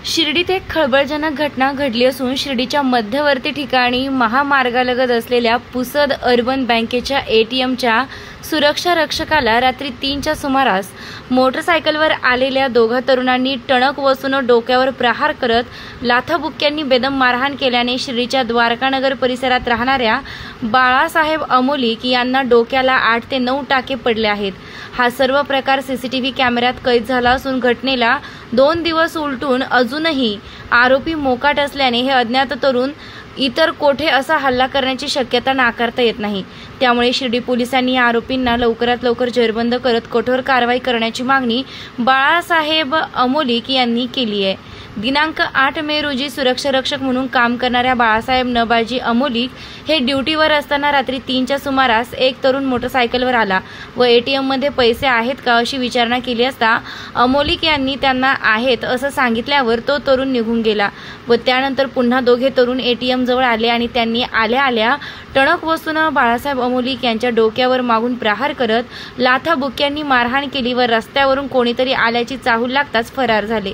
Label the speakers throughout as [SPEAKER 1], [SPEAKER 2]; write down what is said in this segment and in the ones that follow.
[SPEAKER 1] शिर्डीत एक खळबळजनक घटना घडली असून शिर्डीच्या मध्यवर्ती ठिकाणी महामार्गालगत असलेल्या पुसद अर्बन बँकेच्या एटीएमच्या सुरक्षा रक्षकाला रात्री 3च्या सुमारास मोटरसायकलवर आलेल्या दोघा तरुणांनी टणक वसून डोक्यावर प्रहार करत लाथाबुक्क्यांनी बेदम मारहाण केल्याने शिर्डीच्या द्वारकानगर परिसरात राहणाऱ्या बाळासाहेब अमोलिक यांना डोक्याला 8 ते 9 टाके पडले आहेत। हा सर्व प्रकार सीसीटीव्ही कॅमेऱ्यात कैद झाला असून घटनेला 2 दिवस उलटून अजूनही आरोपी मोकाट असल्याने हे अज्ञात तरुण इतर कोठे असा हल्ला करण्याची शक्यता नाकारता येत नाही। त्यामुळे शिर्डी पोलिसांनी या आरोपींना लवकरात लवकर जेरबंद करत कठोर कारवाई करण्याची मागणी बाळासाहेब अमोलिक यांनी केली आहे। दिनांक 8 मे रोजी सुरक्षा रक्षक म्हणून काम करणाऱ्या बाळासाहेब नबाजी अमोलिक हे ड्युटीवर असताना रात्री 3च्या सुमारास एक तरुण मोटरसायकलवर आला व एटीएम मध्ये पैसे आहेत का अशी विचारणा केली असता अमोलिक यांनी त्यांना आहेत असं सांगितल्यावर तो तरुण निघून गेला व त्यानंतर पुन्हा दोघे तरुण एटीएम जवळ आले आणि त्यांनी आल्या टणक वसून बाळासाहेब अमोलिक यांच्या डोक्यावर मागून प्रहार करत लाथाबुक्क्यांनी मारहाण केली व रस्त्यावरून कोणीतरी आल्याची चाहूल लागताच फरार झाले।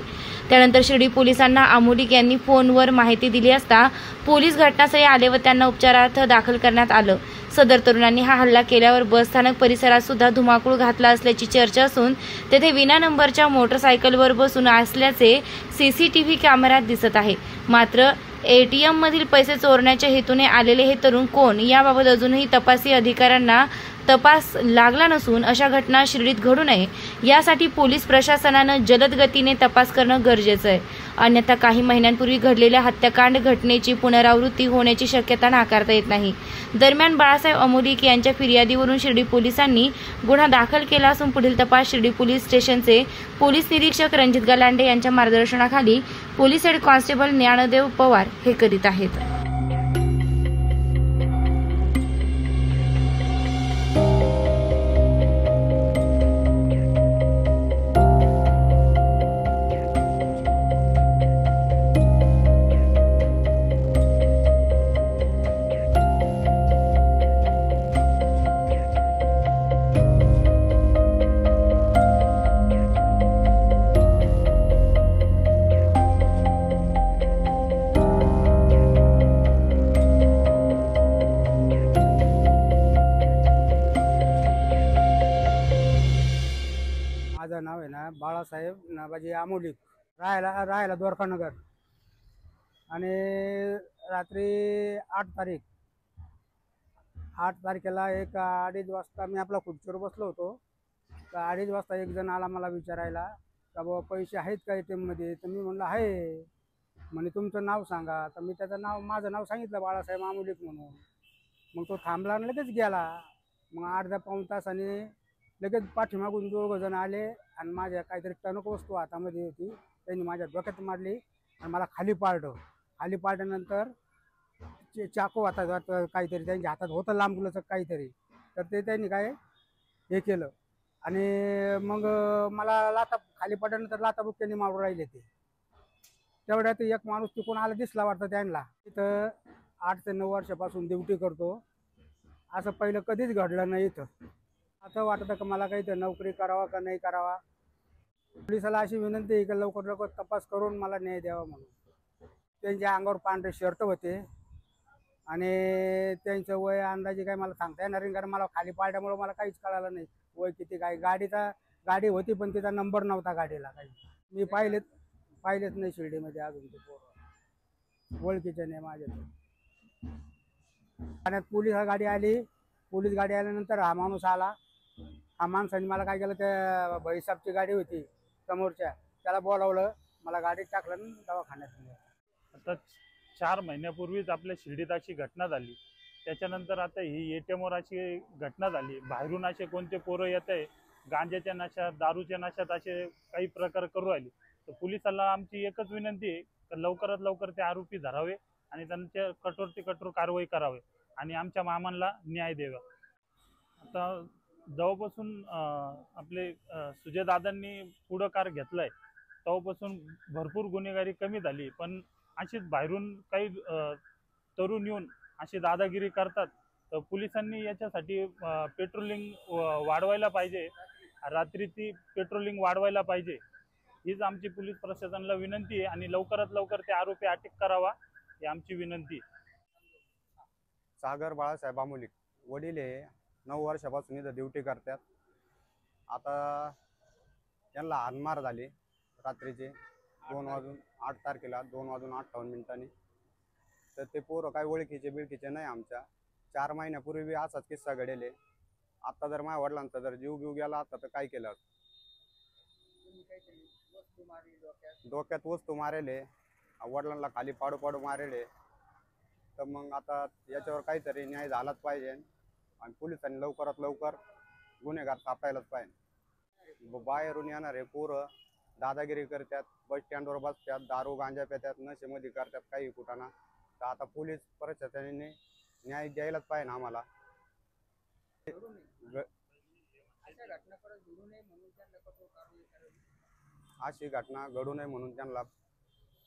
[SPEAKER 1] त्यानंतर शिर्डी पोलिसांना अमोलिक यांनी फोनवर माहिती दिली असता पोलीस घटनास्थळी आले व त्यांना उपचारार्थ दाखल करण्यात आलं। सदर तरुणांनी हा हल्ला केल्यावर बस स्थानक परिसरात सुद्धा धुमाकूळ घातला असल्याची चर्चा असून तेथे विना नंबरच्या मोटरसायकलवर बसून असल्याचे सीसीटीव्ही कॅमेऱ्यात दिसत आहे। मात्र एटीएम मधील पैसे चोरण्याच्या हेतूने आलेले हे तरुण कोण याबाबत अजूनही तपासी अधिकाऱ्यांना तपास लागला नसून अशा घटना शिर्डीत घडू नये यासाठी पोलीस प्रशासनाने जलद गतीने तपास करणं गरजेचं आहे। अन्यथा काही महिन्यांपूर्वी घडलेल्या हत्याकांड घटनेची पुनरावृत्ती होण्याची शक्यता नाकारता येत नाही। दरम्यान बाळासाहेब अमोलिक यांच्या फिर्यादीवरून शिर्डी पोलिसांनी गुन्हा दाखल केला असून पुढील तपास शिर्डी पोलीस स्टेशनचे पोलीस निरीक्षक रणजित गलांडे यांच्या मार्गदर्शनाखाली police head constable Dnyandev Pawar हे करीत आहेत।
[SPEAKER 2] माझं नाव आहे ना बाळासाहेब नबाजी अमोलिक, राहायला द्वारकानगर। आणि रात्री 8 तारखेला एक 2:30 वाजता मी आपला खुर्चीवर बसलो होतो। तर 2:30 वाजता एक जण आला मला विचारायला का बाबा पैसे आहेत का एटीएम मध्ये। तर मी म्हणलं आहे। म्हणे तुमचं नाव सांगा। तर मी माझं नाव सांगितलं बाळासाहेब अमोलिक म्हणून। मग तो थांबला आणि लगेच गेला। मग अर्धा पाऊण तासाने लगेच पाठीमागून 2 जण आले आणि माझ्या काहीतरी टणक वस्तू हातामध्ये होती त्यांनी माझ्या डोक्यात मारली आणि मला खाली पाडल्यानंतर चाकू हातात काहीतरी त्यांच्या हातात होतं लांबगुलचं काहीतरी। तर ते त्यांनी काय हे केलं आणि मग मला खाली पाडल्यानंतर लाथाबुक्क्यांनी मारून राहिले। तेवढ्यात एक माणूस तिकडून आला दिसला वाटतं त्यांना। तिथं 8 ते 9 वर्षापासून ड्युटी करतो। असं पहिलं कधीच घडलं नाही। इथं असं वाटतं की मला काही नोकरी करावा का नाही करावा। पोलिसाला अशी विनंती आहे की लवकर तपास करून मला न्याय द्यावा म्हणून। त्यांच्या अंगावर पांढरे शर्ट होते आणि त्यांचं वय अंदाजे काय मला सांगता येणार नाही, कारण मला खाली पाडल्यामुळे मला काहीच कळालं नाही वय किती काय। गाडी होती पण तिचा नंबर नव्हता गाडीला काही। मी पाहिलेच नाही शिर्डीमध्ये अजून ते पोरं ओळखीचे नाही माझ्या। आणि पोलीस गाडी आल्यानंतर हा माणूस आला। हा माणसाने मला काय केलं, त्या भाईसाहेबची गाडी होती समोरच्या त्याला बोलावलं, मला गाडीत टाकलं आणि दवाखान्यात नेलं।
[SPEAKER 3] आता 4 महिन्यापूर्वीच आपल्या शिर्डीत अशी घटना झाली। त्याच्यानंतर आता ही एटीएमवर अशी घटना झाली। बाहेरून असे कोणते पोरं येत आहे गांजाच्या नशात दारूच्या नशात असे काही प्रकार करू राहिले। तर पोलिसाला आमची एकच विनंती आहे की लवकरात लवकर ते आरोपी धरावे आणि त्यांच्या कठोर ते कठोर कारवाई करावी आणि आमच्या मामांना न्याय द्यावा। आता जेव्हापासून आपले सुजयदादांनी पुढाकार घेतलाय तेव्हापासून भरपूर गुन्हेगारी कमी झाली। पण अशीच बाहेरून काही तरुण येऊन अशी दादागिरी करतात। तर पोलिसांनी याच्यासाठी पेट्रोलिंग वाढवायला पाहिजे, रात्रीची पेट्रोलिंग वाढवायला पाहिजे। हीच आमची पोलीस प्रशासनाला विनंती आहे आणि लवकरात लवकर ते आरोपी अटक करावा ही आमची विनंती.
[SPEAKER 4] सागर बाळासाहेब आमोलिक वडील हे 9 वर्षापासून इथं ड्युटी करतात. आता त्यांना हाणमार झाली रात्रीचे 8 तारखेला 2:58 तर ते पोरं काय ओळखीचे बिळखीचे नाही आमच्या. 4 महिन्यापूर्वी बी असाच किस्सा घडेल. आता जर माझ्या वडिलांचा जर जीव बिव गेला आता तर काय केलं. डोक्यात वस्तू मारेले, वडिलांना खाली पाडू मारेले. तर मग आता याच्यावर काहीतरी न्याय झालाच पाहिजे आणि पोलिसांनी लवकरात लवकर गुन्हेगार सापडायलाच पाहिजे. बाहेरून येणारे पोरं दादागिरी करतात, बस स्टँडवर बसतात, दारू गांजा पितात, नशेमध्ये करतात काही कुठाना. तर आता पोलीस प्रशासनाने न्याय द्यायलाच पाहिजे आम्हाला. अशी घटना घडू नये म्हणून त्यांना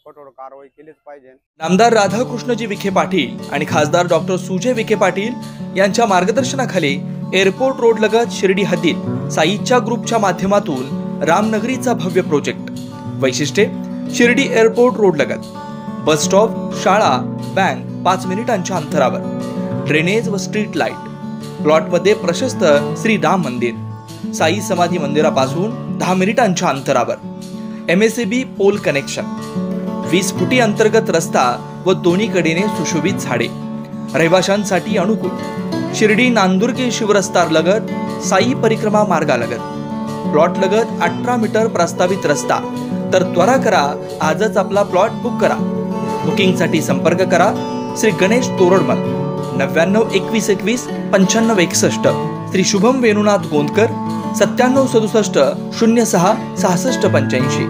[SPEAKER 4] कठोर कारवाई केलीच पाहिजे.
[SPEAKER 5] नामदार राधाकृष्णजी विखे पाटील आणि खासदार डॉक्टर सुजय विखे पाटील यांच्या मार्गदर्शनाखाली एअरपोर्ट रोड लगत शिर्डी हद्दीत साईच्या ग्रुपच्या माध्यमातून रामनगरीचा भव्य प्रोजेक्ट. वैशिष्ट्ये: शिर्डी एअरपोर्ट रोड लगत बस स्टॉप, शाळा, बँक 5 मिनिटांच्या अंतरावर, ड्रेनेज व स्ट्रीट लाईट. प्लॉटमध्ये प्रशस्त श्री राम मंदिर, साई समाधी मंदिरापासून 10 मिनिटांच्या अंतरावर, MSAB पोल कनेक्शन, 20 फुटी अंतर्गत रस्ता व दोन्ही कडेने सुशोभित झाडे, रहिवाशांसाठी अनुकूल. शिर्डी नांदुर्गे शिवरस्ता लगत साई परिक्रमा मार्गालगत. प्लॉट लगत 18 मीटर प्रस्तावित रस्ता. तर त्वरा करा, आजच आपला प्लॉट बुक करा. बुकिंगसाठी संपर्क करा श्री गणेश तोरडमल 99 21 21 95 61, श्री शुभम वेणुनाथ गोंदकर 97 67 06 66 85.